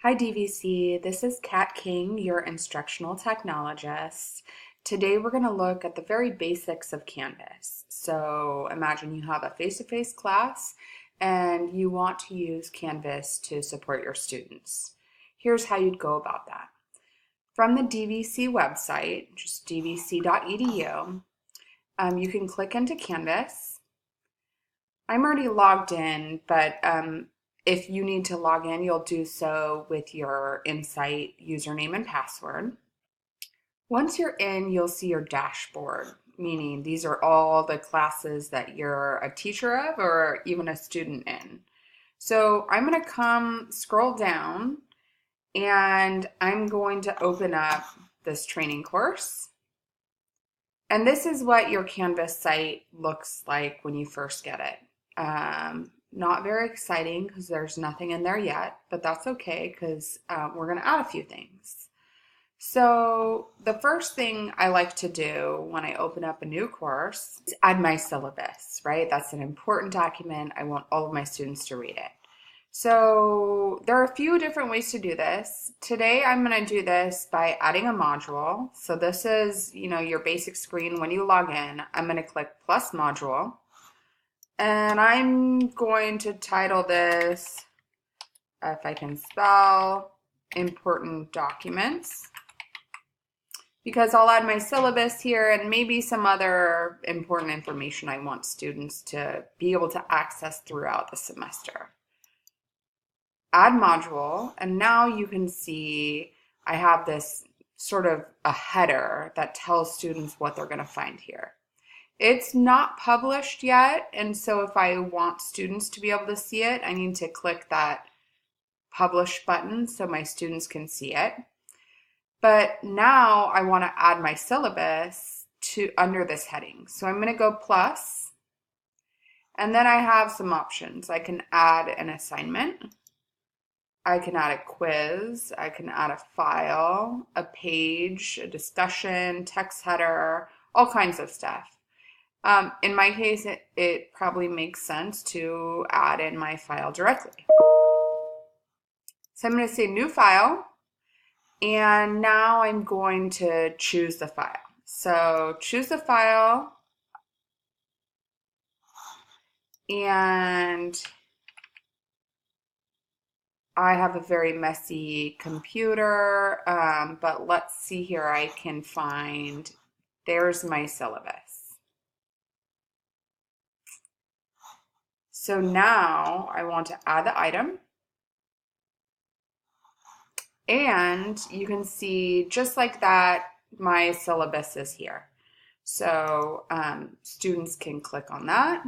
Hi DVC, this is Kat King, your instructional technologist. Today we're going to look at the very basics of Canvas. So imagine you have a face-to-face class and you want to use Canvas to support your students. Here's how you'd go about that. From the DVC website, just dvc.edu, you can click into Canvas. I'm already logged in, but if you need to log in, you'll do so with your Insight username and password. Once you're in, you'll see your dashboard, meaning these are all the classes that you're a teacher of or even a student in. So I'm going to come scroll down and I'm going to open up this training course. And this is what your Canvas site looks like when you first get it. Not very exciting because there's nothing in there yet, but that's okay because we're going to add a few things. So the first thing I like to do when I open up a new course is add my syllabus, right? That's an important document. I want all of my students to read it. So there are a few different ways to do this. Today I'm going to do this by adding a module. So this is, your basic screen when you log in. I'm going to click plus module. And I'm going to title this, if I can spell, important documents, because I'll add my syllabus here and maybe some other important information I want students to be able to access throughout the semester. Add module, and now you can see I have this sort of a header that tells students what they're going to find here. It's not published yet, and so if I want students to be able to see it, I need to click that publish button so my students can see it. But now I want to add my syllabus to under this heading. So I'm going to go plus, and then I have some options. I can add an assignment. I can add a quiz. I can add a file, a page, a discussion, text header, all kinds of stuff. In my case, it probably makes sense to add in my file directly. So I'm going to say new file, and now I'm going to choose the file. So choose the file, and I have a very messy computer, but let's see here. I can find, there's my syllabus. So now I want to add the item, and you can see just like that, my syllabus is here. So students can click on that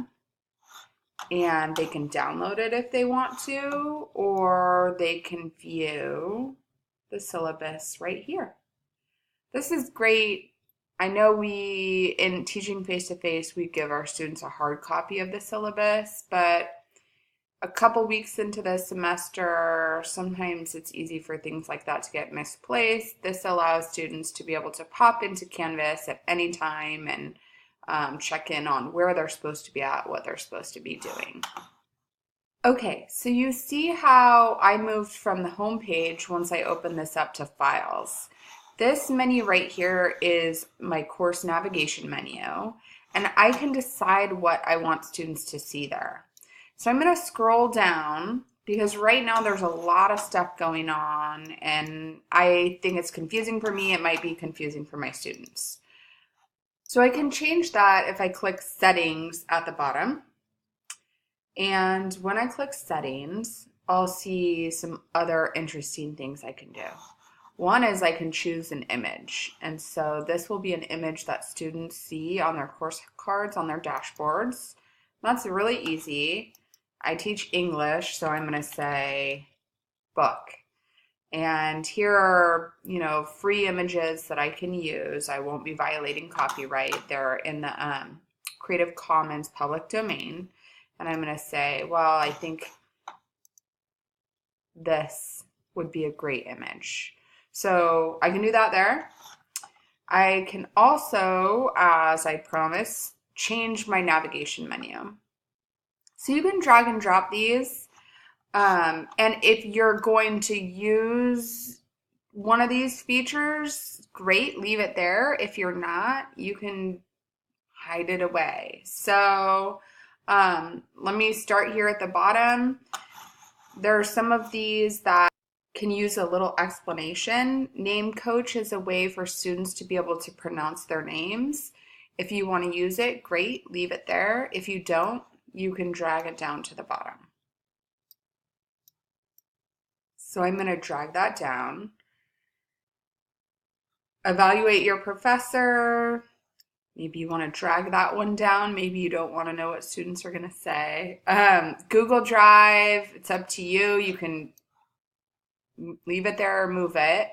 and they can download it if they want to, or they can view the syllabus right here. This is great. I know in teaching face-to-face, we give our students a hard copy of the syllabus, but a couple weeks into the semester, sometimes it's easy for things like that to get misplaced. This allows students to be able to pop into Canvas at any time and check in on where they're supposed to be at, what they're supposed to be doing. Okay, so you see how I moved from the home page once I opened this up to files. This menu right here is my course navigation menu, and I can decide what I want students to see there. So I'm going to scroll down because right now there's a lot of stuff going on, and I think it's confusing for me. It might be confusing for my students. So I can change that if I click settings at the bottom. And when I click settings, I'll see some other interesting things I can do. One is I can choose an image, and so this will be an image that students see on their course cards, on their dashboards. That's really easy. I teach English, so I'm going to say book. And here are, free images that I can use. I won't be violating copyright. They're in the Creative Commons public domain. And I'm going to say, well, I think this would be a great image. So I can do that there. I can also, as I promised, change my navigation menu. So you can drag and drop these And if you're going to use one of these features, great, leave it there. If you're not, you can hide it away. So let me start here at the bottom. There are some of these that can use a little explanation. Name coach is a way for students to be able to pronounce their names. If you want to use it, great, leave it there. If you don't, you can drag it down to the bottom. So I'm going to drag that down. Evaluate your professor. Maybe you want to drag that one down. Maybe you don't want to know what students are going to say. Google Drive, it's up to you. You can leave it there or move it.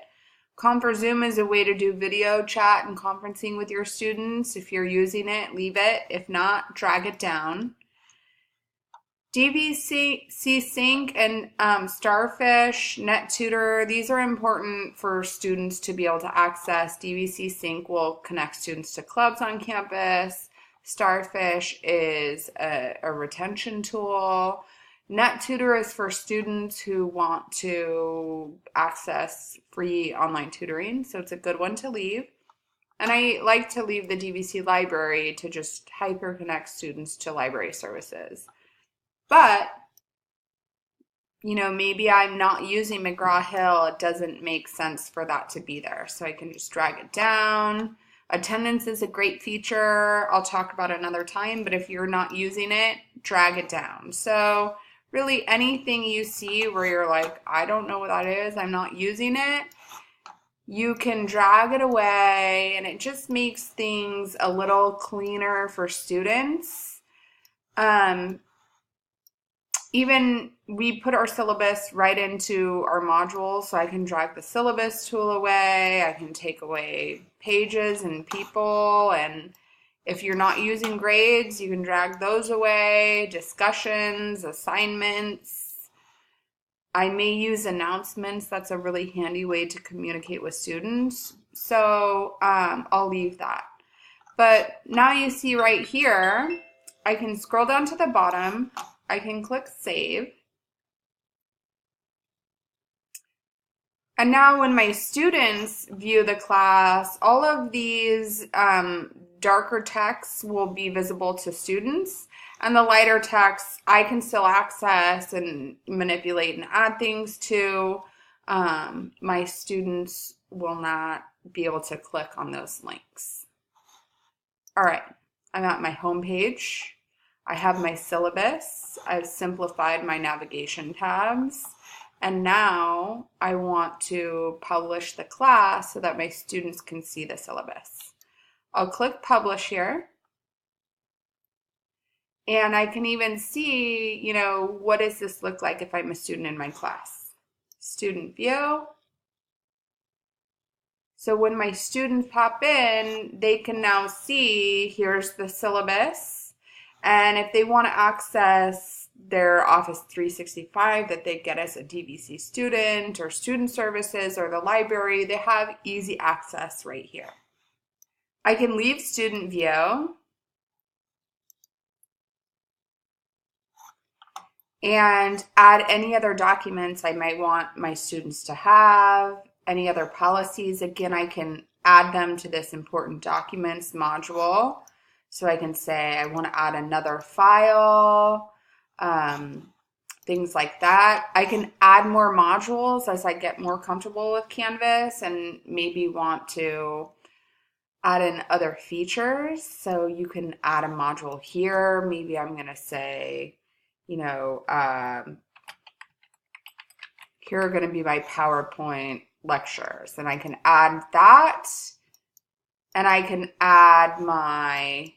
Zoom is a way to do video chat and conferencing with your students. If you're using it, leave it. If not, drag it down. DVC Sync and Starfish, NetTutor, these are important for students to be able to access. DVC Sync will connect students to clubs on campus. Starfish is a retention tool. NetTutor is for students who want to access free online tutoring, so it's a good one to leave. And I like to leave the DVC library to just hyper-connect students to library services. But, you know, maybe I'm not using McGraw-Hill. It doesn't make sense for that to be there. So I can just drag it down. Attendance is a great feature. I'll talk about it another time. But if you're not using it, drag it down. So really anything you see where you're like, I don't know what that is, I'm not using it, you can drag it away. And it just makes things a little cleaner for students. Even we put our syllabus right into our module, so I can drag the syllabus tool away. I can take away pages and people, and if you're not using grades, you can drag those away. Discussions, assignments. I may use announcements. That's a really handy way to communicate with students. So I'll leave that. But now you see right here, I can scroll down to the bottom. I can click Save. And now when my students view the class, all of these darker texts will be visible to students. And the lighter text I can still access and manipulate and add things to. My students will not be able to click on those links. All right, I'm at my home page. I have my syllabus. I've simplified my navigation tabs. And now I want to publish the class so that my students can see the syllabus. I'll click Publish here. And I can even see, you know, what does this look like if I'm a student in my class? Student view. So when my students pop in, they can now see, here's the syllabus. And if they want to access their Office 365 that they get as a DVC student or student services or the library, they have easy access right here. I can leave student view and add any other documents I might want my students to have, any other policies. Again, I can add them to this important documents module. So I can say I want to add another file, things like that. I can add more modules as I get more comfortable with Canvas and maybe want to add in other features. So you can add a module here. Maybe I'm going to say, you know, here are going to be my PowerPoint lectures, and I can add that, and I can add my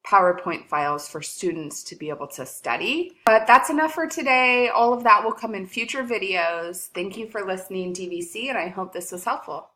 PowerPoint files for students to be able to study. But that's enough for today. All of that will come in future videos. Thank you for listening, DVC, and I hope this was helpful.